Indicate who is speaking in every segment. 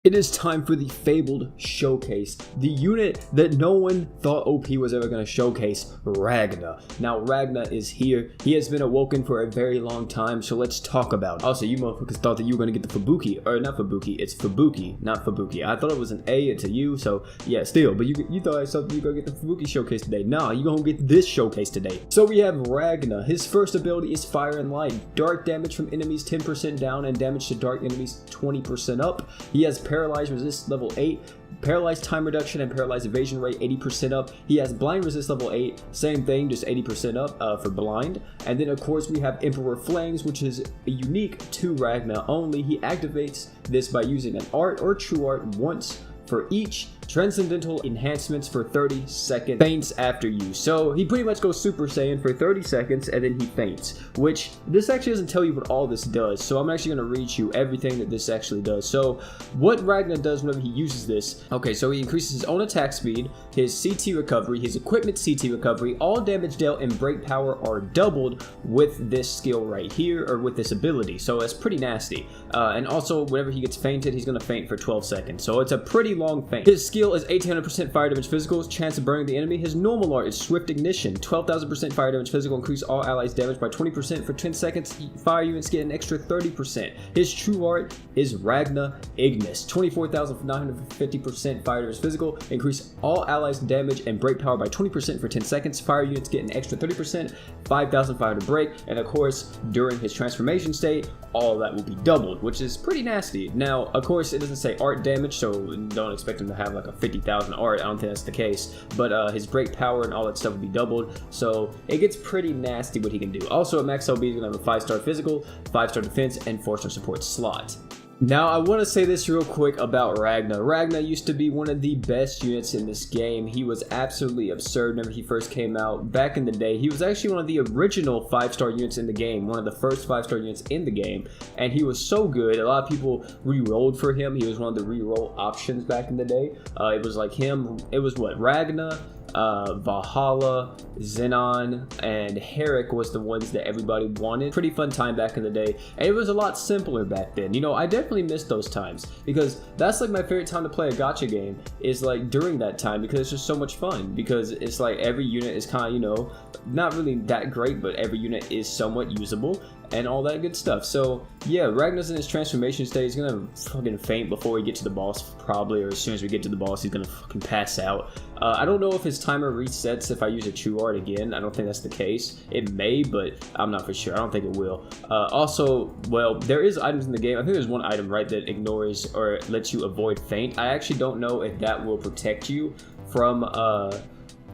Speaker 1: It is time for the fabled showcase, the unit that no one thought OP was ever going to showcase, Ragna. Now Ragna is here. He has been awoken for a very long time, so let's talk about it. Also, you motherfuckers thought that you were going to get the Fubuki, or not Fubuki, it's Fubuki, not Fubuki. I thought it was an A, it's a U, so yeah, still, but you thought I saw you going to get the Fubuki showcase today. Nah, you going to get this showcase today. So we have Ragna. His first ability is Fire and Light. Dark damage from enemies 10% down and damage to dark enemies 20% up. He has Paralyzed Resist level 8, Paralyzed Time Reduction and Paralyzed Evasion Rate 80% up. He has Blind Resist level 8, same thing, just 80% up for Blind. And then of course we have Emperor Flames, which is unique to Ragna only. He activates this by using an art or true art once for each. Transcendental enhancements for 30 seconds, faints after use. So he pretty much goes Super Saiyan for 30 seconds and then he faints, which this actually doesn't tell you what all this does. So I'm actually going to read you everything that this actually does. So what Ragna does whenever he uses this, okay, so he increases his own attack speed, his CT recovery, his equipment CT recovery, all damage dealt and break power are doubled with this skill right here, or with this ability. So that's pretty nasty. And also whenever he gets fainted, he's going to faint for 12 seconds. So it's a pretty long faint. His skill is 1800% fire damage physical, chance of burning the enemy. His normal art is Swift Ignition, 12,000% fire damage physical, increase all allies damage by 20% for 10 seconds. Fire units get an extra 30%. His true art is Ragna Ignis, 24,950% fire damage physical, increase all allies damage and break power by 20% for 10 seconds. Fire units get an extra 30%, 5,000 fire to break, and of course during his transformation state, all that will be doubled, which is pretty nasty. Now, of course, it doesn't say art damage, so don't expect him to have like a 50,000 art. I don't think that's the case, but his break power and all that stuff will be doubled, so it gets pretty nasty what he can do. Also at max LB, he's gonna have a 5-star physical, 5-star defense, and 4-star support slot. Now, I want to say this real quick about Ragna. Ragna used to be one of the best units in this game. He was absolutely absurd whenever he first came out. Back in the day, he was actually one of the original 5-star units in the game, one of the first 5-star units in the game, and he was so good. A lot of people re-rolled for him. He was one of the re-roll options back in the day. It was like him, it was what, Ragna, Valhalla, Xenon, and Herrick was the ones that everybody wanted. Pretty fun time back in the day, and it was a lot simpler back then. You know, I definitely miss those times, because that's like my favorite time to play a gacha game, is like during that time, because it's just so much fun, because it's like every unit is kind of, you know, not really that great, but every unit is somewhat usable and all that good stuff. So yeah, Ragna's in his transformation state. He's gonna fucking faint before we get to the boss, probably, or as soon as we get to the boss he's gonna fucking pass out. I don't know if his timer resets if I use a true art again. I don't think that's the case. It may, but I'm not for sure. I don't think it will. Also, well, there is items in the game. I think there's one item, right, that ignores or lets you avoid faint. I actually don't know if that will protect you from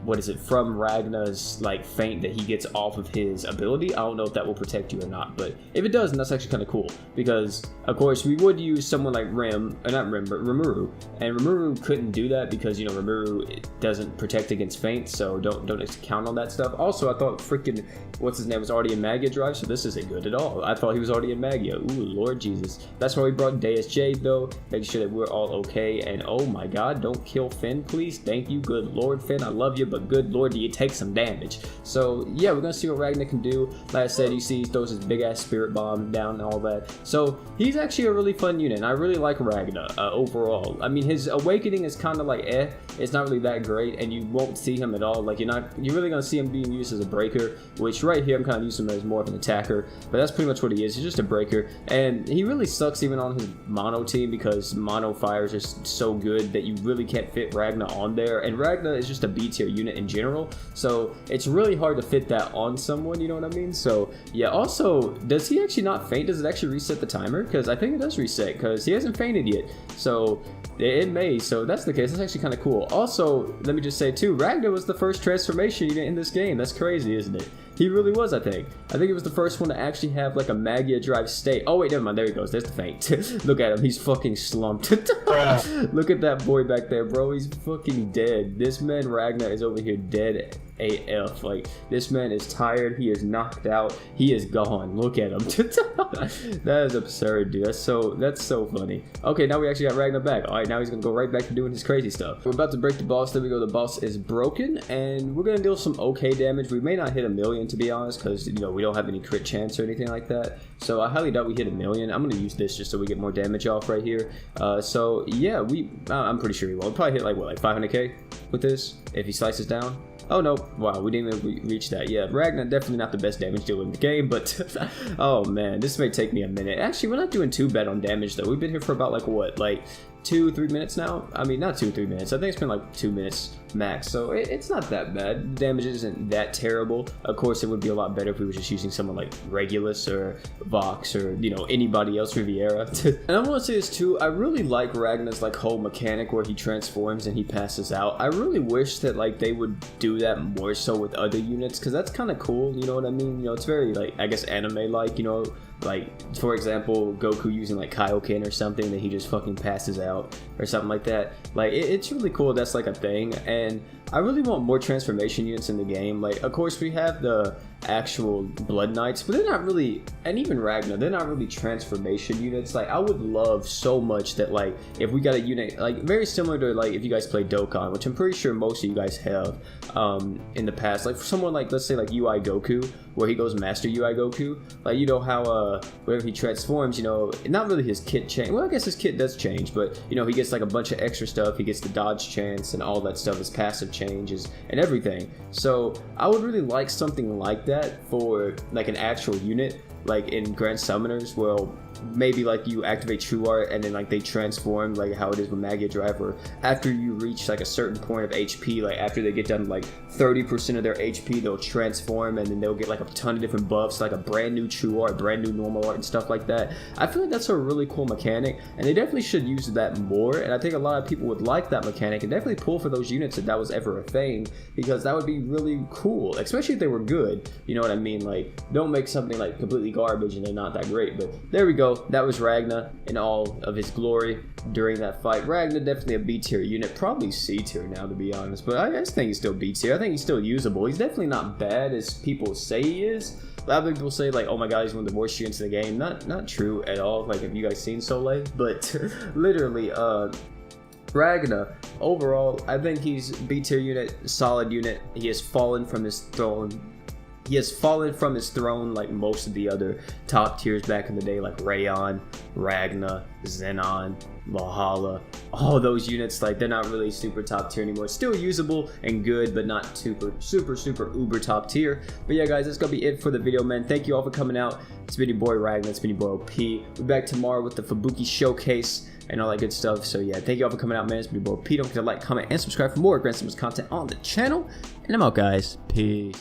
Speaker 1: what is it, from Ragna's like faint that he gets off of his ability. I don't know if that will protect you or not, but if it does, then that's actually kind of cool, because of course we would use someone like Rimuru, and Rimuru couldn't do that because, you know, Rimuru doesn't protect against faint, so don't count on that stuff. Also, I thought freaking what's his name was already in Magia Drive, so this isn't good at all. I thought he was already in Magia. Ooh, Lord Jesus. That's why we brought Deus Jade though, make sure that we're all okay. And oh my god, don't kill Finn, please. Thank you. Good Lord, Finn, I love you, but good Lord, do you take some damage. So yeah, we're gonna see what Ragna can do. Like I said, you see he throws his big ass spirit bomb down and all that. So he's actually a really fun unit, and I really like Ragna overall. I mean, his awakening is kind of like it's not really that great, and you won't see him at all. Like you're really gonna see him being used as a breaker, which right here I'm kind of using him as more of an attacker, but that's pretty much what he is. He's just a breaker, and he really sucks even on his mono team, because mono fires are so good that you really can't fit Ragna on there, and Ragna is just a B tier unit in general, so it's really hard to fit that on someone, you know what I mean? So yeah. Also, does he actually not faint? Does it actually reset the timer? Because I think it does reset, because he hasn't fainted yet, so it may. So that's the case. That's actually kind of cool. Also, let me just say too, Ragna was the first transformation unit in this game. That's crazy, isn't it? He really was, I think. I think it was the first one to actually have like a Magia Drive state. Oh wait, never mind, there he goes, there's the faint. Look at him, he's fucking slumped. Look at that boy back there, bro, he's fucking dead. This man Ragna is over here dead AF. Like, this man is tired. He is knocked out. He is gone. Look at him. That is absurd, dude. That's so funny. Okay, now we actually got Ragna back. All right, now he's gonna go right back to doing his crazy stuff. We're about to break the boss. There we go. The boss is broken, and we're gonna deal some okay damage. We may not hit 1,000,000, to be honest, because we don't have any crit chance or anything like that. So I highly doubt we hit 1,000,000. I'm gonna use this just so we get more damage off right here. So yeah, I'm pretty sure we will. We'll probably hit like 500k with this if he slices down. Oh no, wow, we didn't even reach that. Yeah, Ragna definitely not the best damage dealer in the game, but oh man, this may take me a minute. Actually, we're not doing too bad on damage though. We've been here for about like what, like 2-3 minutes now? I mean, not 2-3 minutes. I think it's been like 2 minutes max, so it's not that bad. The damage isn't that terrible. Of course, it would be a lot better if we were just using someone like Regulus or Vox or anybody else, Riviera. And I want to say this too. I really like Ragna's like whole mechanic where he transforms and he passes out. I really wish that like they would do that more so with other units, because that's kind of cool. You know what I mean? It's very like, I guess, anime like. Like, for example, Goku using like Kaioken or something that he just fucking passes out or something like that. Like, it's really cool that's like a thing, and I really want more transformation units in the game. Like, of course, we have the actual Blood Knights, but they're not really, and even Ragna, they're not really transformation units. Like, I would love so much that like if we got a unit like very similar to like if you guys play Dokkan, which I'm pretty sure most of you guys have in the past, like for someone like, let's say like UI Goku, where he goes Master UI Goku, like how whenever he transforms, not really his kit change. Well, I guess his kit does change, but he gets like a bunch of extra stuff. He gets the dodge chance and all that stuff, his passive changes and everything. So I would really like something like that for like an actual unit, like in Grand Summoners. Well, maybe like you activate True Art and then like they transform, like how it is with Mega Drive, or after you reach like a certain point of HP, like after they get done like 30% of their HP, they'll transform and then they'll get like a ton of different buffs, like a brand new True Art, brand new normal art and stuff like that. I feel like that's a really cool mechanic, and they definitely should use that more, and I think a lot of people would like that mechanic and definitely pull for those units if that was ever a thing, because that would be really cool, especially if they were good. You know what I mean? Like, don't make something like completely garbage and they're not that great. But there we go. That was Ragna in all of his glory during that fight. Ragna definitely a B tier unit, probably C tier now, to be honest, but I just think he's still B tier. I think he's still usable. He's definitely not bad as people say he is. A lot of people say like, oh my god, he's one of the worst units in the game. Not true at all. Like, have you guys seen Soleil? But literally, Ragna, overall, I think he's B tier unit, solid unit. He has fallen from his throne. He has fallen from his throne like most of the other top tiers back in the day, like Rayon, Ragna, Zenon, Valhalla. All those units, like, they're not really super top tier anymore. Still usable and good, but not super uber top tier. But yeah, guys, that's gonna be it for the video, man. Thank you all for coming out. It's been your boy Ragna. It's been your boy OP. We'll be back tomorrow with the Fubuki showcase and all that good stuff. So yeah, thank you all for coming out, man. It's been your boy OP. Don't forget to like, comment, and subscribe for more Grand Summons content on the channel. And I'm out, guys. Peace.